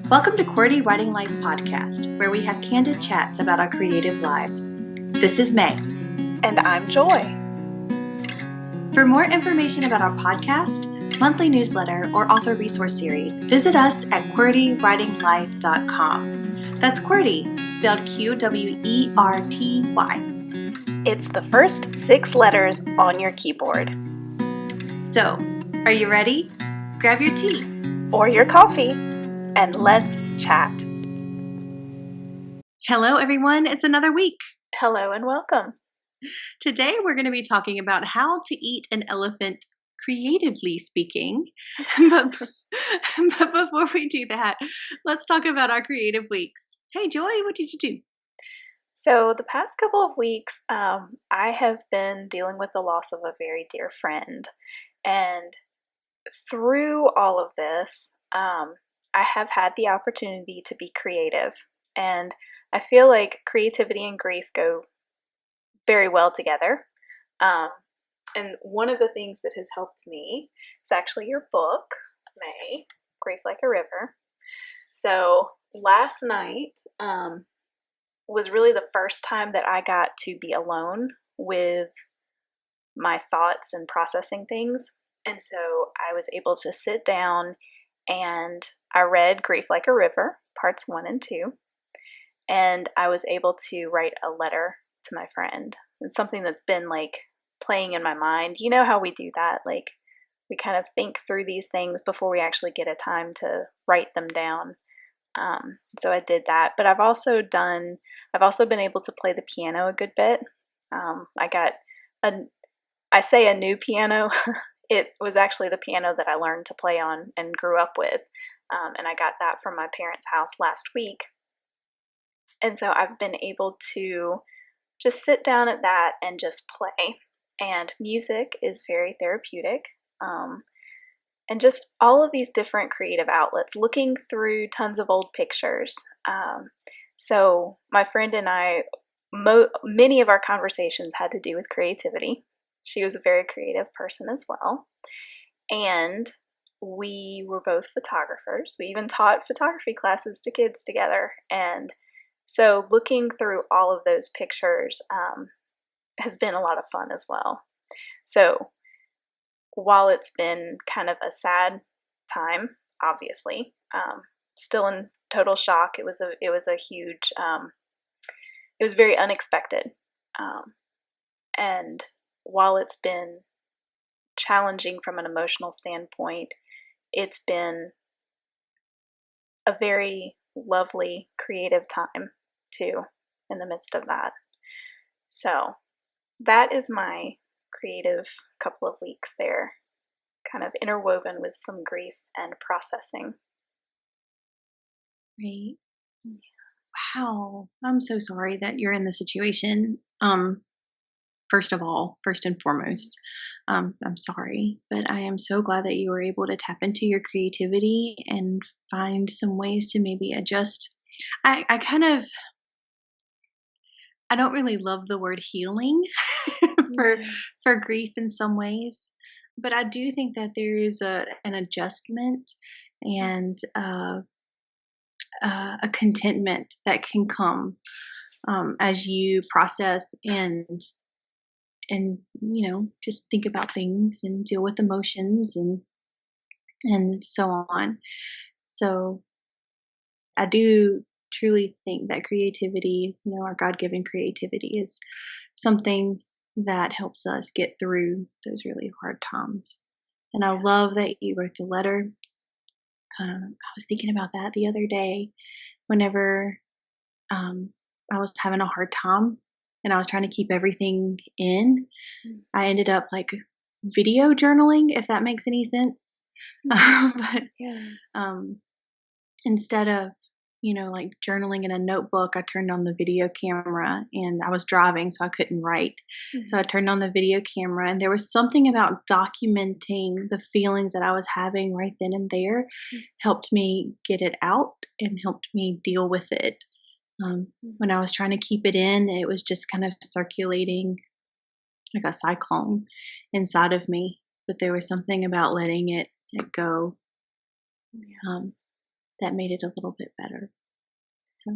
Welcome to QWERTY Writing Life Podcast, where we have candid chats about our creative lives. This is May. And I'm Joy. For more information about our podcast, monthly newsletter, or author resource series, visit us at QWERTYWritingLife.com. That's QWERTY, spelled QWERTY. It's the first 6 letters on your keyboard. So, are you ready? Grab your tea. Or your coffee, and let's chat. Hello, everyone. It's another week. Hello and welcome. Today, we're going to be talking about how to eat an elephant, creatively speaking. But before we do that, let's talk about our creative weeks. Hey, Joy, what did you do? So the past couple of weeks, I have been dealing with the loss of a very dear friend. And through all of this, I have had the opportunity to be creative. And I feel like creativity and grief go very well together. And one of the things that has helped me is actually your book, May, Grief Like a River. So last night was really the first time that I got to be alone with my thoughts and processing things. And so I was able to sit down and I read Grief Like a River, parts 1 and 2. And I was able to write a letter to my friend. It's something that's been like playing in my mind. You know how we do that? Like we kind of think through these things before we actually get a time to write them down. So I did that. But I've also been able to play the piano a good bit. I got I say a new piano. It was actually the piano that I learned to play on and grew up with. And I got that from my parents' house last week. And so I've been able to just sit down at that and just play. And music is very therapeutic. And just all of these different creative outlets, looking through tons of old pictures. So my friend and I, many of our conversations had to do with creativity. She was a very creative person as well. And we were both photographers. We even taught photography classes to kids together. And so looking through all of those pictures has been a lot of fun as well. So while it's been kind of a sad time, obviously, still in total shock. It was a huge, it was very unexpected. And while it's been challenging from an emotional standpoint, it's been a very lovely, creative time too in the midst of that. So that is my creative couple of weeks there, kind of interwoven with some grief and processing. Great. Wow. I'm so sorry that you're in this situation. First and foremost, I'm sorry, but I am so glad that you were able to tap into your creativity and find some ways to maybe adjust. I don't really love the word healing for grief in some ways, but I do think that there is an adjustment and a contentment that can come as you process and just think about things and deal with emotions and so on. So I do truly think that creativity, our God-given creativity, is something that helps us get through those really hard times. And I love that you wrote the letter. I was thinking about that the other day whenever I was having a hard time and I was trying to keep everything in. I ended up like video journaling, if that makes any sense. But instead of like journaling in a notebook, I turned on the video camera, and I was driving, so I couldn't write. So I turned on the video camera, and there was something about documenting the feelings that I was having right then and there helped me get it out and helped me deal with it. When I was trying to keep it in, it was just kind of circulating like a cyclone inside of me, but there was something about letting it go. that made it a little bit better. So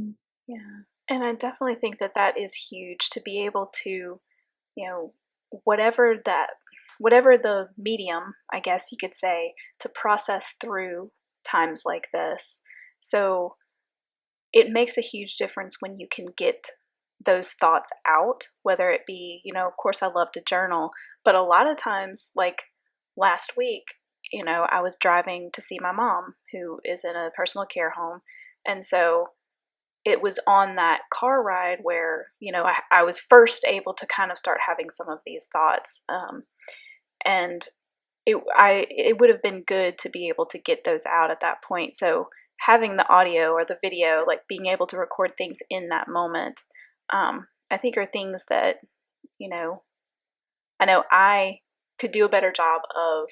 Yeah. And I definitely think that that is huge to be able to, you know, whatever that, whatever the medium, I guess you could say, to process through times like this. So it makes a huge difference when you can get those thoughts out, whether it be, of course, I love to journal, but a lot of times, like last week, I was driving to see my mom, who is in a personal care home. And so it was on that car ride where, I was first able to kind of start having some of these thoughts. And it would have been good to be able to get those out at that point. So having the audio or the video, like being able to record things in that moment, I think are things that, I know I could do a better job of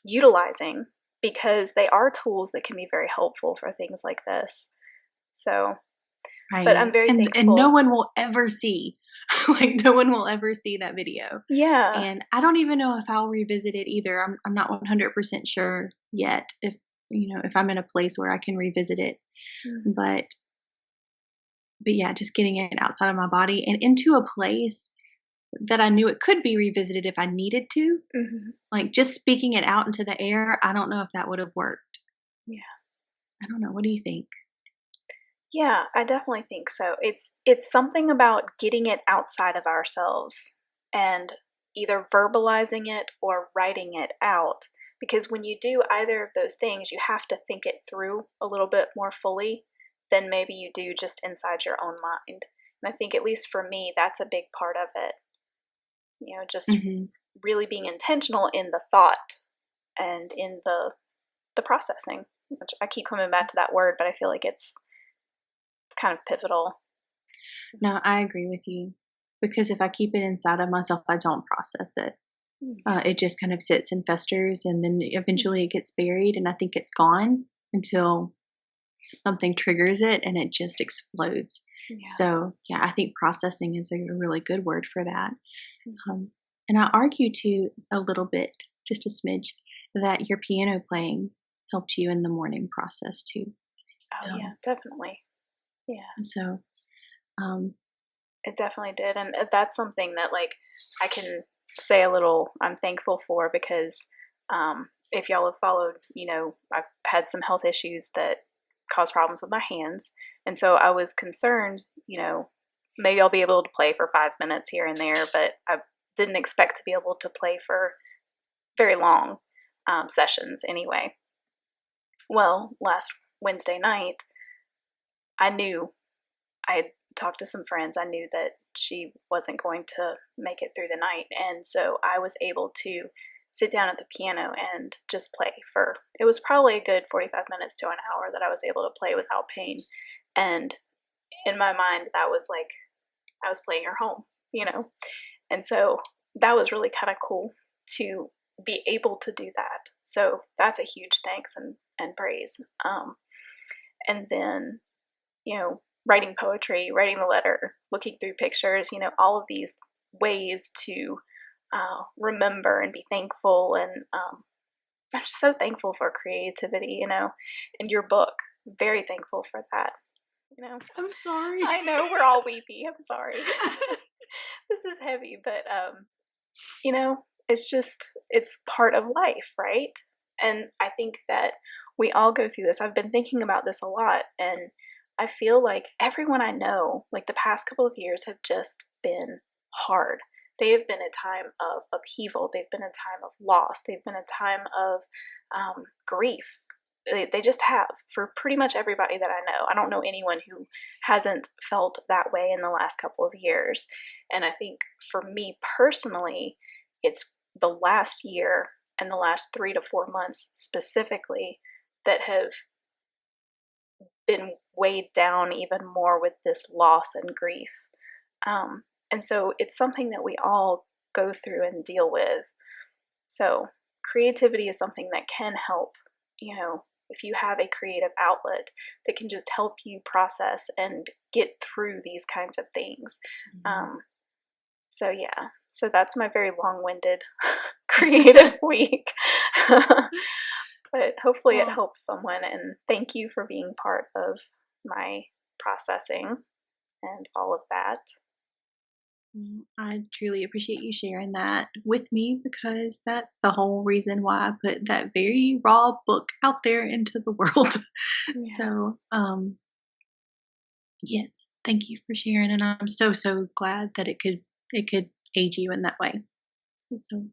utilizing, because they are tools that can be very helpful for things like this. So, but right. I'm very And no thankful. one will ever see, like, no one will ever see that video. Yeah. And I don't even know if I'll revisit it either. I'm not 100% sure yet if I'm in a place where I can revisit it. Mhm. But yeah, just getting it outside of my body and into a place that I knew it could be revisited if I needed to. Mhm. Like, just speaking it out into the air, I don't know if that would have worked. Yeah. I don't know. What do you think? Yeah, I definitely think so. It's something about getting it outside of ourselves and either verbalizing it or writing it out. Because when you do either of those things, you have to think it through a little bit more fully than maybe you do just inside your own mind. And I think, at least for me, that's a big part of it. Just Hmm. really being intentional in the thought and in the processing, which I keep coming back to that word, but I feel like it's kind of pivotal. No, I agree with you. Because if I keep it inside of myself, I don't process it. Yeah. It just kind of sits and festers, and then Mhm. eventually it gets buried, and I think it's gone until something triggers it and it just explodes. Yeah. So, yeah, I think processing is a really good word for that. Mhm. Um, and I argue too a little bit, just a smidge, that your piano playing helped you in the morning process too. Oh, yeah, Um, definitely. Yeah, so, um, it definitely did. And that's something that, like, I can say a little I'm thankful for, because if y'all have followed, I've had some health issues that cause problems with my hands. And so I was concerned, maybe I'll be able to play for 5 minutes here and there, but I didn't expect to be able to play for very long sessions anyway. Well, last Wednesday night, I knew I had talked to some friends. I knew that she wasn't going to make it through the night. And so I was able to sit down at the piano and just play for, it was probably a good 45 minutes to an hour that I was able to play without pain. And in my mind, that was like I was playing her home. And so that was really kind of cool to be able to do that. So that's a huge thanks and praise. And then, writing poetry, writing the letter, looking through pictures, all of these ways to remember and be thankful. And I'm just so thankful for creativity, and your book. Very thankful for that. You know, I'm sorry. I know we're all weepy. I'm sorry. This is heavy, but it's part of life, right? And I think that we all go through this. I've been thinking about this a lot, and I feel like everyone I know, like the past couple of years, have just been hard. They have been a time of upheaval. They've been a time of loss. They've been a time of grief. They just have, for pretty much everybody that I know. I don't know anyone who hasn't felt that way in the last couple of years. And I think for me personally, it's the last year and the last 3 to 4 months specifically that have been weighed down even more with this loss and grief. And so it's something that we all go through and deal with. So creativity is something that can help, if you have a creative outlet that can just help you process and get through these kinds of things. Mhm. So yeah, so that's my very long-winded creative week. but hopefully it Well, helps someone. And thank you for being part of my processing and all of that. I truly appreciate you sharing that with me because that's the whole reason why I put that very raw book out there into the world. Yeah. So, yes, thank you for sharing, and I'm so so glad that it could aid you in that way. So,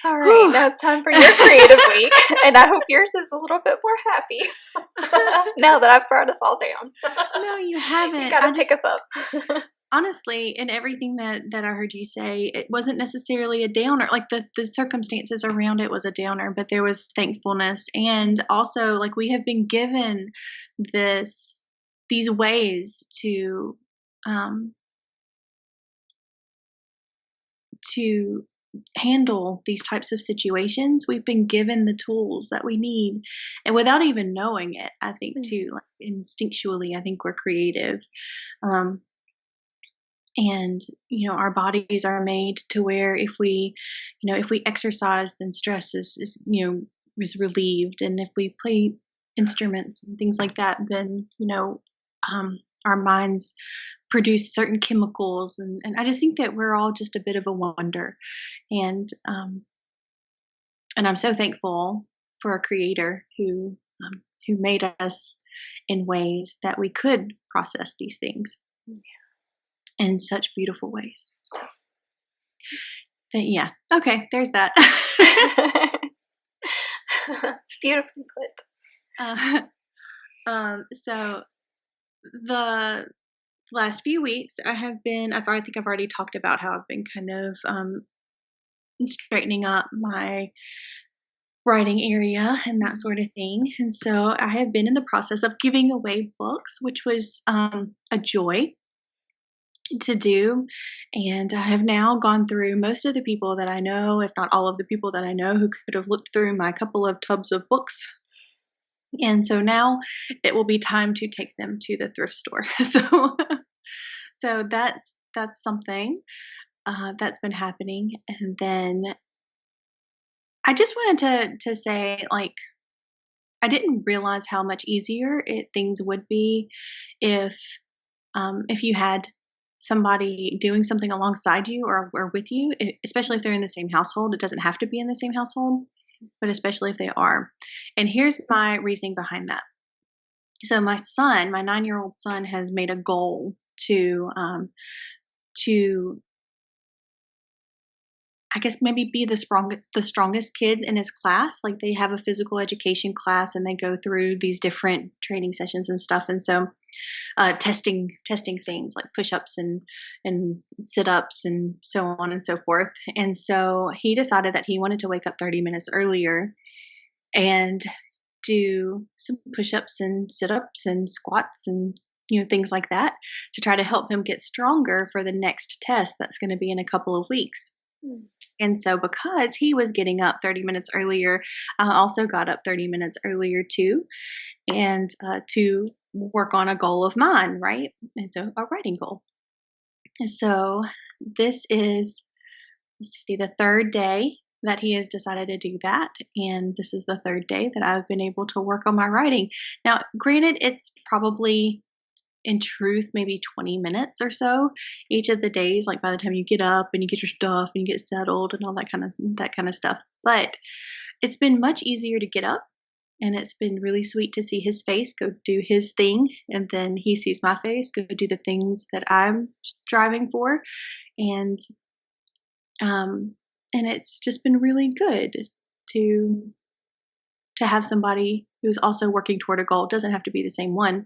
All right, whew. now it's time for your creative week, and I hope yours is a little bit more happy now that I've brought us all down. No, you You haven't. got to I pick just us up. honestly, in everything that I heard you say, it wasn't necessarily a downer. Like the circumstances around it was a downer, but there was thankfulness, and also like we have been given this these ways um to handle these types of situations. We've been given the tools that we need, and without even knowing it, I think too, like instinctually, I think we're creative. Um, and our bodies are made to where if we exercise, then stress is relieved, and if we play instruments and things like that, then our minds produce certain chemicals, and I just think that we're all just a bit of a wonder, and I'm so thankful for a creator who made us in ways that we could process these things in such beautiful ways. So, yeah. Okay, there's that. Beautifully put. uh, so the last few weeks, I think I've already talked about how I've been kind of straightening up my writing area and that sort of thing. And so I have been in the process of giving away books, which was a joy to do. And I have now gone through most of the people that I know, if not all of the people that I know, who could have looked through my couple of tubs of books. And so now it will be time to take them to the thrift store. So that's something that's been happening. And then I just wanted to say, like, I didn't realize how much easier things would be if if you had somebody doing something alongside you or with you, especially if they're in the same household. It doesn't have to be in the same household, but especially if they are. And here's my reasoning behind that. So my 9-year-old son, has made a goal to I guess maybe be the strongest kid in his class. Like they have a physical education class and they go through these different training sessions and stuff. And so testing things like push-ups and sit-ups and so on and so forth. And so he decided that he wanted to wake up 30 minutes earlier and do some push-ups and sit-ups and squats and things like that to try to help him get stronger for the next test that's going to be in a couple of weeks. And so because he was getting up 30 minutes earlier, I also got up 30 minutes earlier too, and to work on a goal of mine, right? And so a writing goal. And so this is, let's see, the third day that he has decided to do that. And this is the third day that I've been able to work on my writing. Now, granted, it's probably in truth maybe 20 minutes or so each of the days, like by the time you get up and you get your stuff and you get settled and all that kind of stuff. But it's been much easier to get up, and it's been really sweet to see his face go do his thing, and then he sees my face go do the things that I'm striving for. And and it's just been really good to have somebody who's also working toward a goal. It doesn't have to be the same one.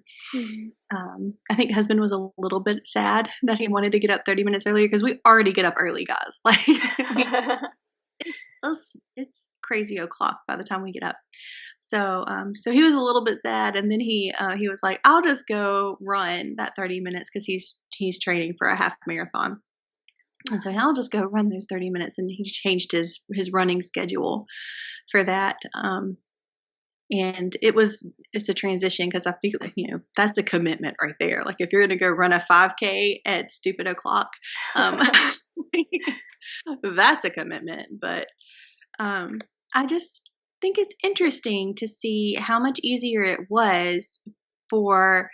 I think husband was a little bit sad that he wanted to get up 30 minutes earlier because we already get up early, guys. Like it's crazy o'clock by the time we get up. So he was a little bit sad, and then he was like, "I'll just go run that 30 minutes because he's training for a half marathon." And so I'll just go run those 30 minutes, and he changed his running schedule for that. And it's a transition because I feel like, that's a commitment right there. Like if you're going to go run a 5K at stupid o'clock, that's a commitment. But I just think it's interesting to see how much easier it was for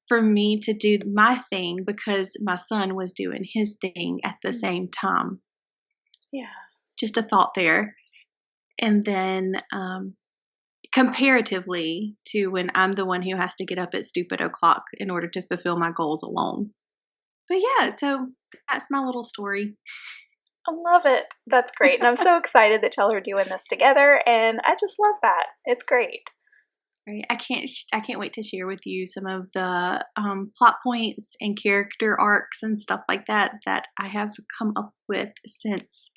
for me to do my thing because my son was doing his thing at the Mm. same time. Yeah. Just a thought there. And then comparatively to when I'm the one who has to get up at stupid o'clock in order to fulfill my goals alone. But yeah, so that's my little story. I love it. That's great. And I'm so excited that y'all are doing this together. And I just love that. It's great. Right. I can't wait to share with you some of the plot points and character arcs and stuff like that that I have come up with since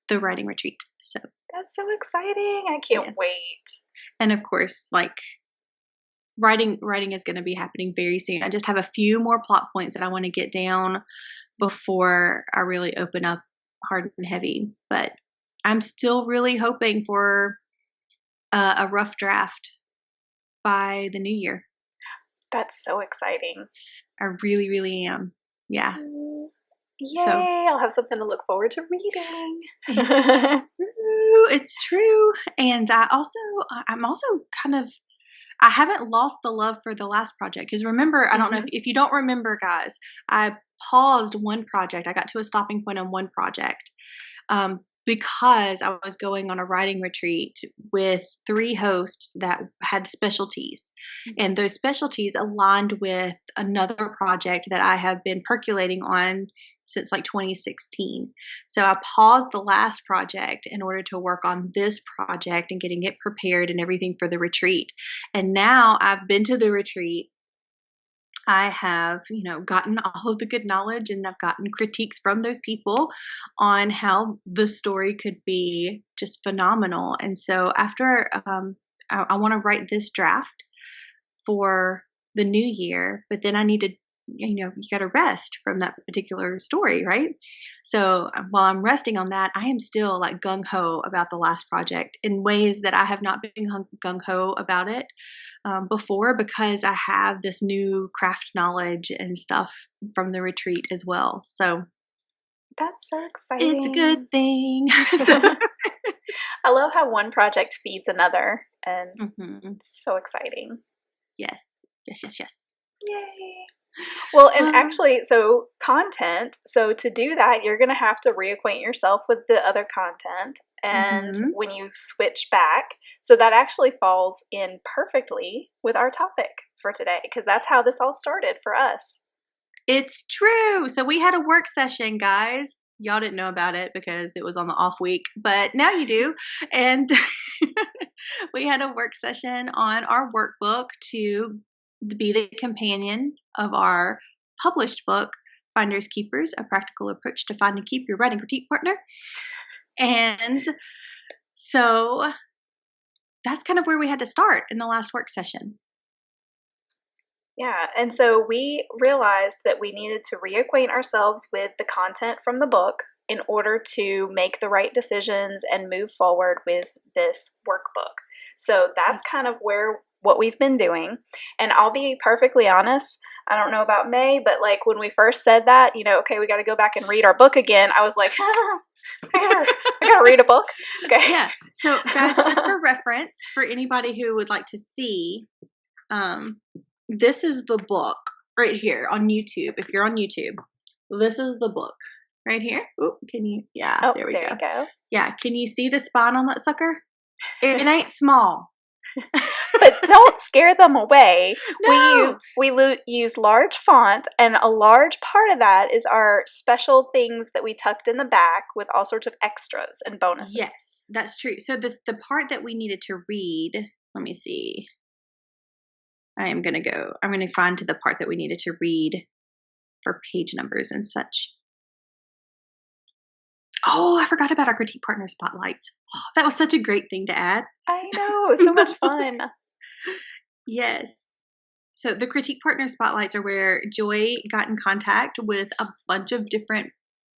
the writing retreat. So That's so exciting. I can't yes. wait. And of course, like writing is going to be happening very soon. I just have a few more plot points that I want to get down before I really open up hard and heavy. But I'm still really hoping for a rough draft by the new year. That's so exciting. I really, really am. Yeah. Yay! So I'll have something to look forward to reading. it's true. And I'm also kind of, I haven't lost the love for the last project. Because remember, I don't know if you don't remember, guys, I paused one project. I got to a stopping point on one project because I was going on a writing retreat with 3 hosts that had specialties. And those specialties aligned with another project that I have been percolating on since like 2016. So I paused the last project in order to work on this project and getting it prepared and everything for the retreat. And now I've been to the retreat. I have, gotten all of the good knowledge and I've gotten critiques from those people on how the story could be just phenomenal. And so after I want to write this draft for the new year, but then I need to, you got to rest from that particular story, right? So while I'm resting on that, I am still like gung ho about the last project in ways that I have not been gung ho about it before because I have this new craft knowledge and stuff from the retreat as well. So that's so exciting. It's a good thing. I love how one project feeds another, and it's so exciting. Yes. Yay. Well, and actually, so content, so to do that, you're going to have to reacquaint yourself with the other content. And when you switch back, so that actually falls in perfectly with our topic for today, because that's how this all started for us. It's true. So we had a work session, guys. Y'all didn't know about it because it was on the off week, but now you do. And we had a work session on our workbook to be the companion of our published book, Finders Keepers, A Practical Approach to Find and Keep Your Writing Critique Partner. And so that's kind of where we had to start in the last work session. Yeah, and so we realized that we needed to reacquaint ourselves with the content from the book in order to make the right decisions and move forward with this workbook. So that's kind of what we've been doing. And I'll be perfectly honest, I don't know about May, but like when we first said that, okay, we got to go back and read our book again, I was like, I gotta read a book. Okay. Yeah. So guys, just for reference, for anybody who would like to see, this is the book right here on YouTube. If you're on YouTube, this is the book right here. Oh, can you? Yeah, oh, there we go. You go. Yeah, can you see the spine on that sucker? It ain't small. But don't scare them away. No. We used large font, and a large part of that is our special things that we tucked in the back with all sorts of extras and bonuses. Yes, that's true. So the part that we needed to read, let me see. I'm going to find to the part that we needed to read for page numbers and such. Oh, I forgot about our critique partner spotlights. Oh, that was such a great thing to add. I know, it was so much fun. Yes. So the critique partner spotlights are where Joy got in contact with a bunch of different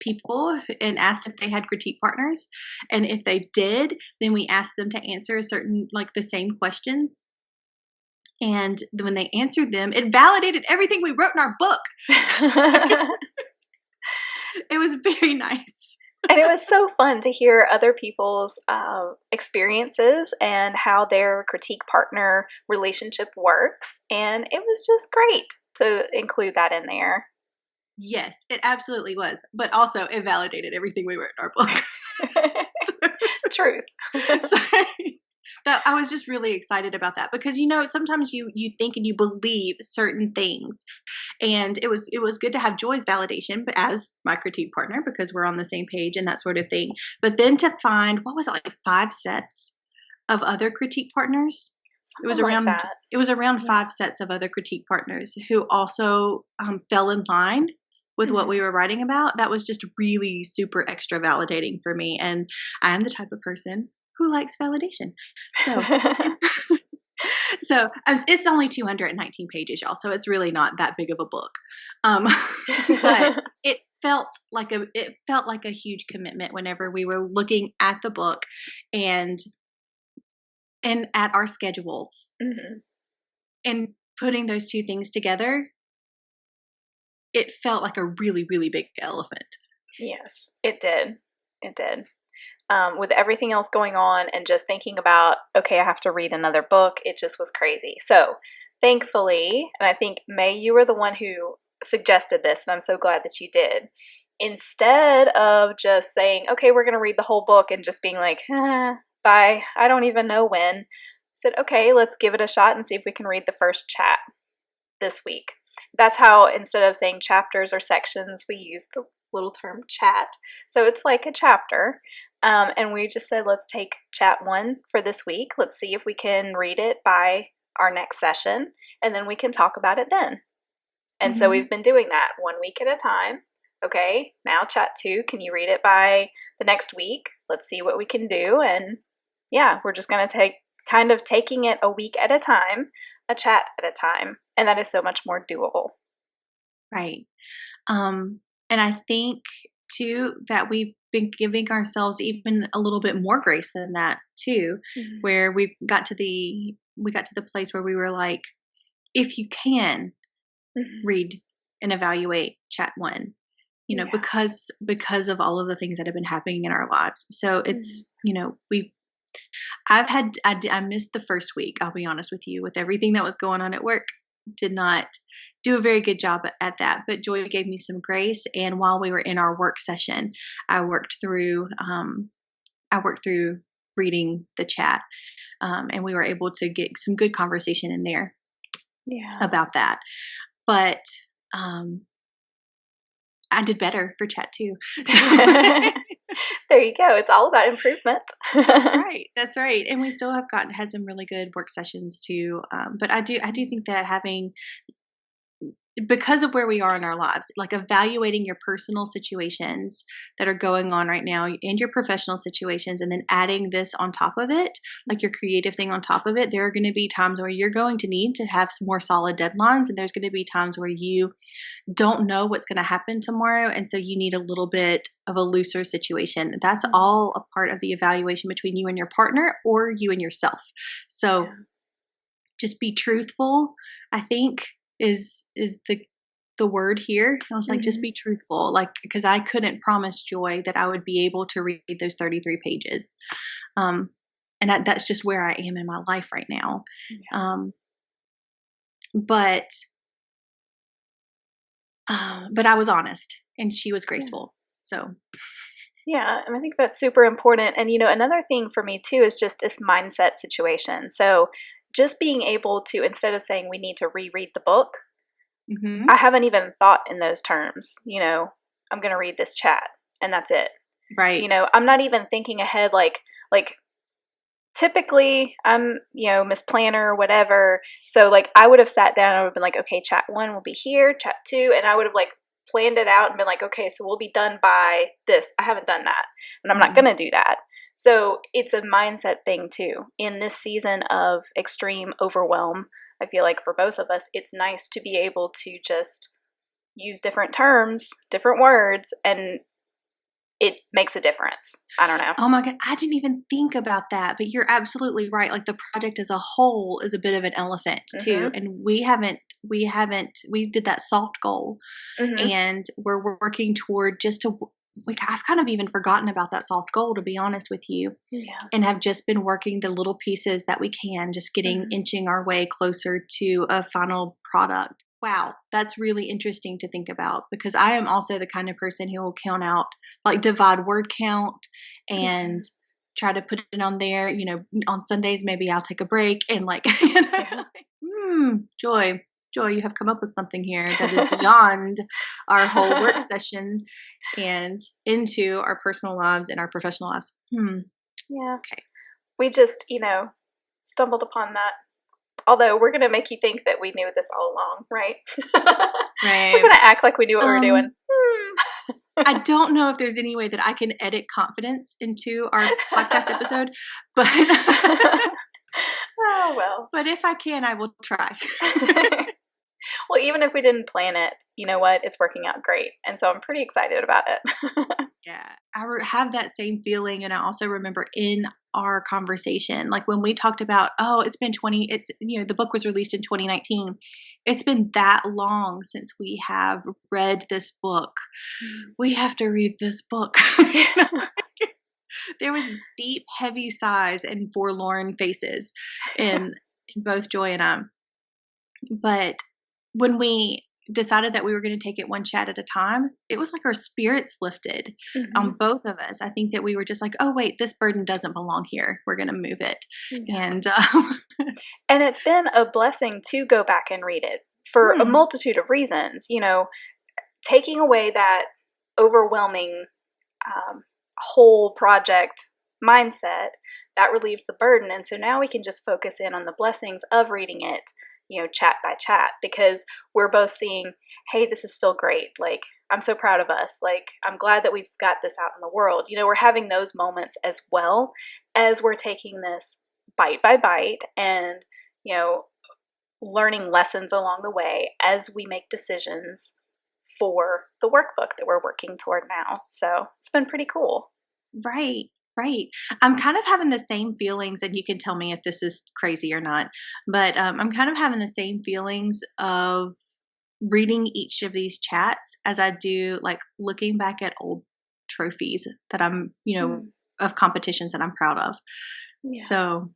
people and asked if they had critique partners. And if they did, then we asked them to answer the same questions. And when they answered them, it validated everything we wrote in our book. It was very nice. And it was so fun to hear other people's experiences and how their critique partner relationship works. And it was just great to include that in there. Yes, it absolutely was. But also, it validated everything we wrote in our book. Truth. So that I was just really excited about that because sometimes you think and you believe certain things, and it was good to have Joy's validation, but as my critique partner because we're on the same page and that sort of thing. But then to find what was it like 5 sets of other critique partners. It was Something like around that. it was around Yeah. 5 sets of other critique partners who also fell in line with what we Mhm. were writing about. That was just really super extra validating for me. And I'm the type of person who likes validation. So, it's only 219 pages, y'all. So it's really not that big of a book. Um, but it felt like a huge commitment whenever we were looking at the book and at our schedules Mhm. and putting those two things together. It felt like a really, really big elephant. Yes, it did. It did. With everything else going on and just thinking about, okay, I have to read another book, it just was crazy. So, thankfully, and I think, May, you were the one who suggested this, and I'm so glad that you did. Instead of just saying, okay, we're going to read the whole book and just being like, bye, I don't even know when, I said, okay, let's give it a shot and see if we can read the first chat this week. That's how, instead of saying chapters or sections, we use the little term chat. So it's like a chapter. And we just said, let's take chat 1 for this week. Let's see if we can read it by our next session, and then we can talk about it then. And so Mm-hmm. we've been doing that 1 week at a time. Okay, now chat 2, can you read it by the next week? Let's see what we can do. And yeah, we're just going to taking it a week at a time, a chat at a time. And that is so much more doable. Right. And I think too that we've been giving ourselves even a little bit more grace than that too, Mm-hmm. where we got to the place where we were like, if you can Mm-hmm. read and evaluate chat 1, Yeah. because of all of the things that have been happening in our lives. So Mm-hmm. it's, I missed the first week. I'll be honest with you, with everything that was going on at work, did not do a very good job at that. But Joy gave me some grace, and while we were in our work session, I worked through reading the chat, and we were able to get some good conversation in there Yeah. about that. But um, I did better for chat too. There you go. It's all about improvement. That's right. That's right. And we still have had some really good work sessions too. But I do think that having, because of where we are in our lives, like evaluating your personal situations that are going on right now and your professional situations, and then adding this on top of it, like your creative thing on top of it, there are going to be times where you're going to need to have some more solid deadlines. And there's going to be times where you don't know what's going to happen tomorrow. And so you need a little bit of a looser situation. That's Mhm. all a part of the evaluation between you and your partner or you and yourself. So Yeah. just be truthful, I think is the word here. I was like, just Mhm. be truthful. Like, because I couldn't promise Joy that I would be able to read those 33 pages. Um, and that's just where I am in my life right now. Yeah. Um, but I was honest and she was Yeah. graceful. So, Yeah, and I think that's super important. And another thing for me too is just this mindset situation. So, just being able to, instead of saying we need to reread the book, I mhm, haven't even thought in those terms. I'm going to read this chat and that's it. right. I'm not even thinking ahead like typically I'm, Miss Planner or whatever. So like I would have sat down and I would have been like, okay, chat 1 will be here, chat 2, and I would have like planned it out and been like, okay, so we'll be done by this. I haven't done that. And I'm not Mhm. gonna do that. So it's a mindset thing too. In this season of extreme overwhelm, I feel like for both of us, it's nice to be able to just use different terms, different words, and it makes a difference. I don't know. Oh my god, I didn't even think about that, but you're absolutely right. Like the project as a whole is a bit of an elephant too, Mhm. and we did that soft goal, Mhm. and we're working toward just I've kind of even forgotten about that soft goal, to be honest with you, Yeah. and have just been working the little pieces that we can, just inching our way closer to a final product. Wow, that's really interesting to think about, because I am also the kind of person who will count out, like divide word count and Mhm. try to put it on there. On Sundays, maybe I'll take a break and Yeah. joy, joy, you have come up with something here that is beyond our whole work session and into our personal lives and our professional lives. Yeah. Okay. We just, stumbled upon that. Although we're gonna make you think that we knew this all along, right? We're Right. gonna act like we knew what we were doing. I don't know if there's any way that I can edit confidence into our podcast episode, but Oh, well. but if I can, I will try. Well, even if we didn't plan it, you know what? It's working out great. And so I'm pretty excited about it. Yeah, have that same feeling, and I also remember in our conversation, like when we talked about, oh, the book was released in 2019. It's been that long since we have read this book. We have to read this book. There was deep, heavy sighs and forlorn faces in both Joy and I. But when we decided that we were going to take it one chat at a time, it was like our spirits lifted on Mhm. both of us. I think that we were just like, oh, wait, this burden doesn't belong here. We're going to move it. Yeah. And And it's been a blessing to go back and read it for a hmm, multitude of reasons. Taking away that overwhelming whole project mindset, that relieved the burden. And so now we can just focus in on the blessings of reading it, chat by chat, because we're both seeing, hey, this is still great. Like, I'm so proud of us. Like, I'm glad that we've got this out in the world. We're having those moments as well as we're taking this bite by bite and, you know, learning lessons along the way as we make decisions for the workbook that we're working toward now. So it's been pretty cool. right, right. I'm kind of having the same feelings, and you can tell me if this is crazy or not, but I'm kind of having the same feelings of reading each of these chats as I do, like looking back at old trophies that Mm, of competitions that I'm proud of. yeah, So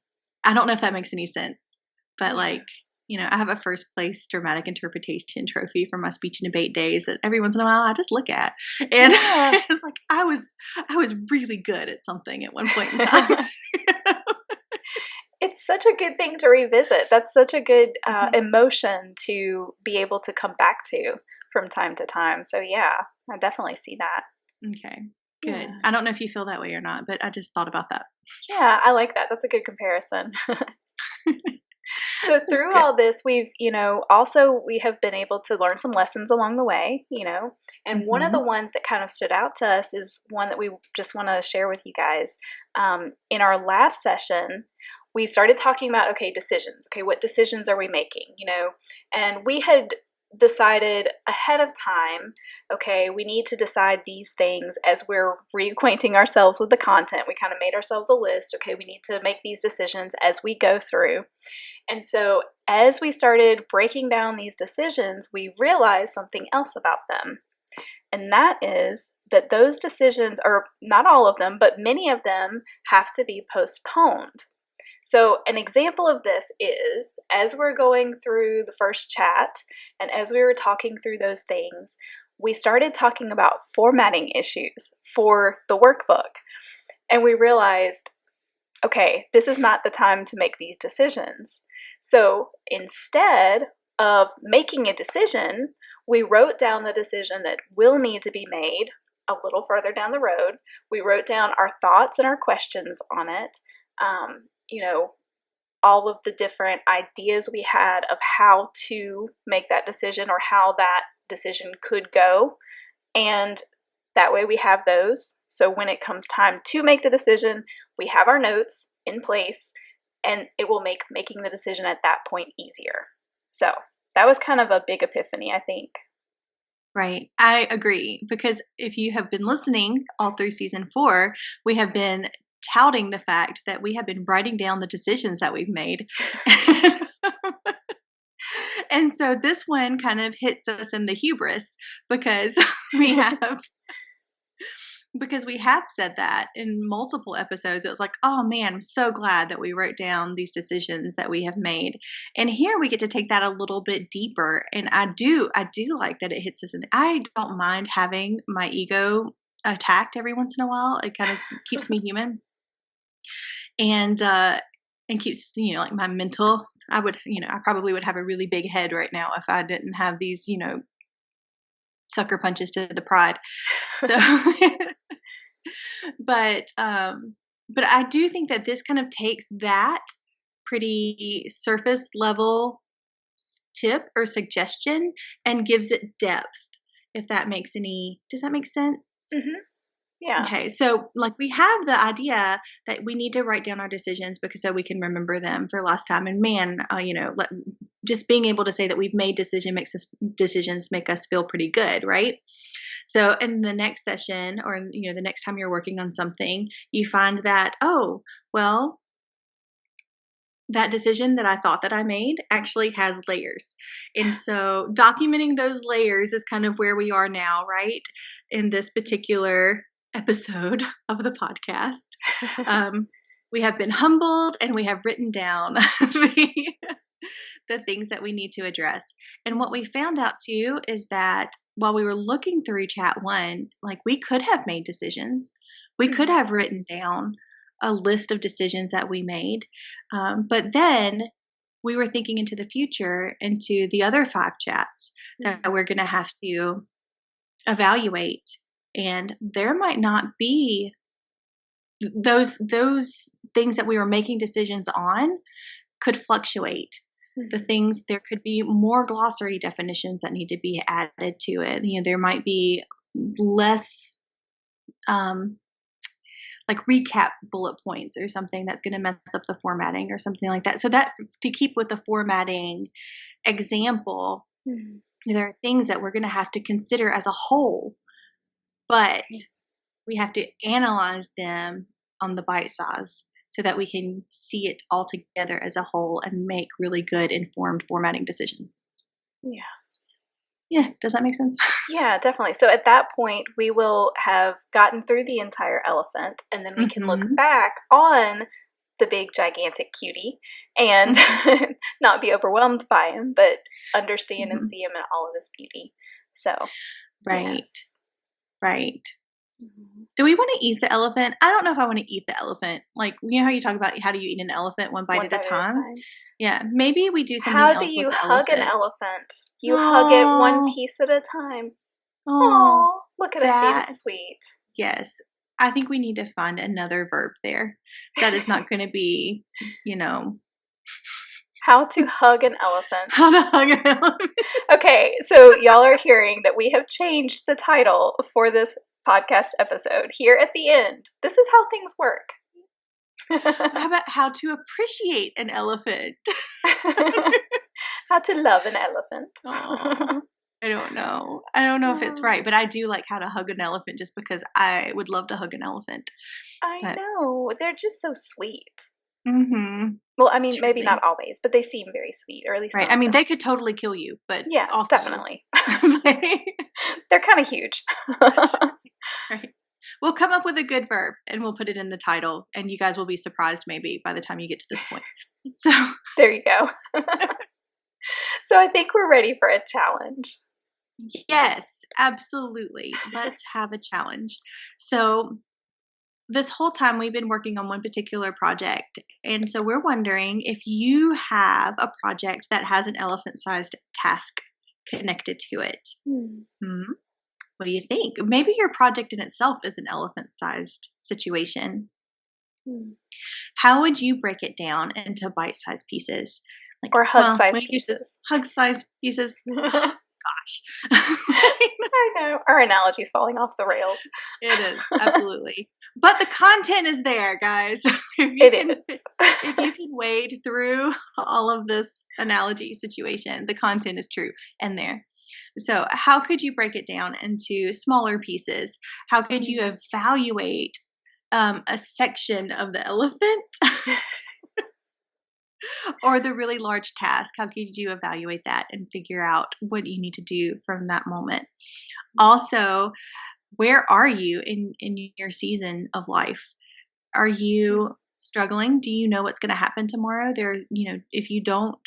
I don't know if that makes any sense, but yeah. I have a first place dramatic interpretation trophy from my speech and debate days that every once in a while I just look at. And Yeah. it's like I was really good at something at one point in time. It's such a good thing to revisit. That's such a good Mhm. emotion to be able to come back to from time to time. So, yeah, I definitely see that. Okay. Good. Yeah. I don't know if you feel that way or not, but I just thought about that. Yeah, I like that. That's a good comparison. So That's through good. all this, we have been able to learn some lessons along the way, and one of the Mhm. ones that kind of stood out to us is one that we just want to share with you guys. In our last session, we started talking about, okay, decisions. Okay, what decisions are we making? And we had decided ahead of time, okay, we need to decide these things as we're reacquainting ourselves with the content. We kind of made ourselves a list. Okay, we need to make these decisions as we go through. And so, as we started breaking down these decisions, we realized something else about them. And that is that those decisions, or not all of them, but many of them, have to be postponed. So, an example of this is as we're going through the first chat and as we were talking through those things, we started talking about formatting issues for the workbook. And we realized, okay, this is not the time to make these decisions. So instead of making a decision, we wrote down the decision that will need to be made a little further down the road. We wrote down our thoughts and our questions on it. Um, you know, all of the different ideas we had of how to make that decision or how that decision could go. And that way we have those. So when it comes time to make the decision, we have our notes in place and it will make making the decision at that point easier. So that was kind of a big epiphany, I think. Right. I agree, because if you have been listening all through season 4, we have been touting the fact that we have been writing down the decisions that we've made. And so this one kind of hits us in the hubris, because we have because we have said that in multiple episodes. It was like, oh man, I'm so glad that we wrote down these decisions that we have made. And here we get to take that a little bit deeper. And I do like that it hits us I don't mind having my ego attacked every once in a while. It kind of keeps me human. And keeps, like my mental, I probably would have a really big head right now if I didn't have these, sucker punches to the pride. So, but I do think that this kind of takes that pretty surface level tip or suggestion and gives it depth. If that makes does that make sense? Mm-hmm. Yeah. Okay. So like we have the idea that we need to write down our decisions because so we can remember them for last time. And man, just being able to say that we've made decisions make us feel pretty good. Right. So in the next session or, the next time you're working on something, you find that, oh, well, that decision that I thought that I made actually has layers. And so documenting those layers is kind of where we are now, right? In this particular episode of the podcast. We have been humbled and we have written down the things that we need to address. And what we found out too is that while we were looking through chat one, like we could have made decisions. We could have written down a list of decisions that we made. But then we were thinking into the future, into the other 5 chats that we're going to have to evaluate. And there might not be those things that we were making decisions on could fluctuate. The things, there could be more glossary definitions that need to be added to it. There might be less like recap bullet points or something that's going to mess up the formatting or something like that. So that, to keep with the formatting example, there are things that we're going to have to consider as a whole, but we have to analyze them on the bite size so that we can see it all together as a whole and make really good informed formatting decisions. Yeah. Yeah, does that make sense? Yeah, definitely. So at that point, we will have gotten through the entire elephant, and then we can look back on the big, gigantic cutie and not be overwhelmed by him, but understand and see him in all of his beauty. So, right. Yes. Right. Do we want to eat the elephant? I don't know if I want to eat the elephant. Like, how you talk about how do you eat an elephant one bite at a time? Yeah, maybe we do something else. How do you with the hug elephant. an elephant? You hug it one piece at a time. Oh, look at us being sweet. Yes. I think we need to find another verb there. That is not going to be, How to hug an elephant. How to hug an elephant. Okay, so y'all are hearing that we have changed the title for this podcast episode here at the end. This is how things work. How about how to appreciate an elephant? How to love an elephant. I don't know. I don't know if it's right, but I do like how to hug an elephant just because I would love to hug an elephant. I know. They're just so sweet. Mm-hmm. Well, I mean, maybe not always, but they seem very sweet, or at least right. I mean, they could totally kill you, but yeah, also, definitely. They're kind of huge. Right. We'll come up with a good verb and we'll put it in the title, and you guys will be surprised maybe by the time you get to this point. So there you go. So I think we're ready for a challenge. Yes, absolutely. Let's have a challenge. So this whole time we've been working on one particular project. And so we're wondering if you have a project that has an elephant-sized task connected to it. What do you think? Maybe your project in itself is an elephant-sized situation. How would you break it down into bite-sized pieces? Or hug-sized pieces. Hug-sized pieces. Gosh. I know. Our analogy's falling off the rails. It is, absolutely. But the content is there, guys. If you can wade through all of this analogy situation, the content is true and there. So how could you break it down into smaller pieces? How could you evaluate a section of the elephant? Or the really large task? How could you evaluate that and figure out what you need to do from that moment? Also, where are you in your season of life? Are you struggling? Do you know what's going to happen tomorrow? If you don't,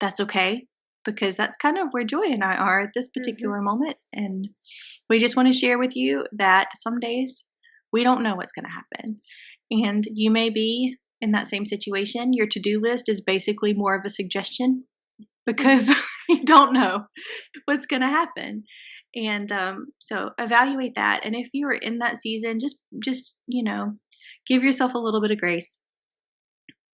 that's okay, because that's kind of where Joy and I are at this particular moment. And we just want to share with you that some days we don't know what's going to happen. And you may be in that same situation. Your to-do list is basically more of a suggestion because you don't know what's going to happen. And so evaluate that. And if you are in that season, just give yourself a little bit of grace.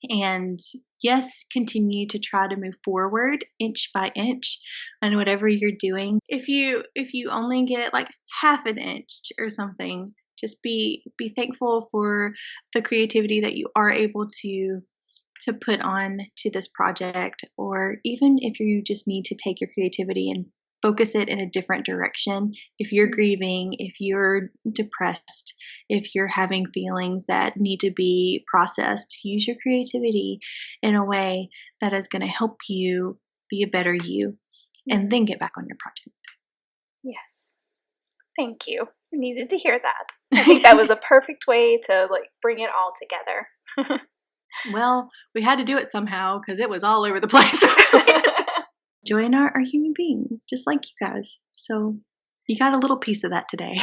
And yes, continue to try to move forward inch by inch on whatever you're doing. If you only get like half an inch or something, just be thankful for the creativity that you are able to put on to this project. Or even if you just need to take your creativity and focus it in a different direction. If you're grieving, if you're depressed, if you're having feelings that need to be processed, use your creativity in a way that is going to help you be a better you, and then get back on your project. Yes. Thank you. I needed to hear that. I think that was a perfect way to bring it all together. Well, we had to do it somehow because it was all over the place. Joy and I are human beings, just like you guys. So you got a little piece of that today.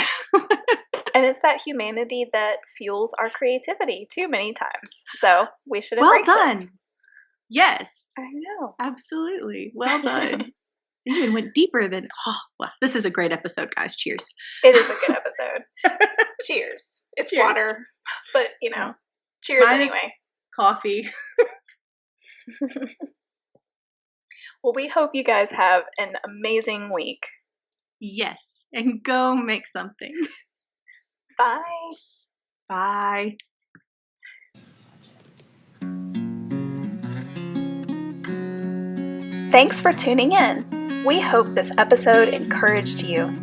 And it's that humanity that fuels our creativity too many times. So we should embrace it. Well done. Yes. I know. Absolutely. Well done. You even went deeper than, well, this is a great episode, guys. Cheers. It is a good episode. Cheers. It's cheers. Water, but cheers mine anyway. Coffee. Well, we hope you guys have an amazing week. Yes, and go make something. Bye. Bye. Thanks for tuning in. We hope this episode encouraged you.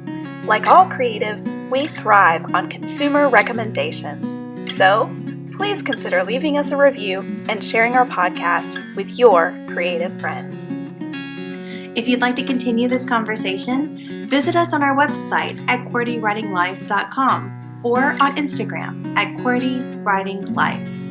Like all creatives, we thrive on consumer recommendations. So, please consider leaving us a review and sharing our podcast with your creative friends. If you'd like to continue this conversation, visit us on our website at QWERTYWritingLife.com or on Instagram at QWERTYWritingLife.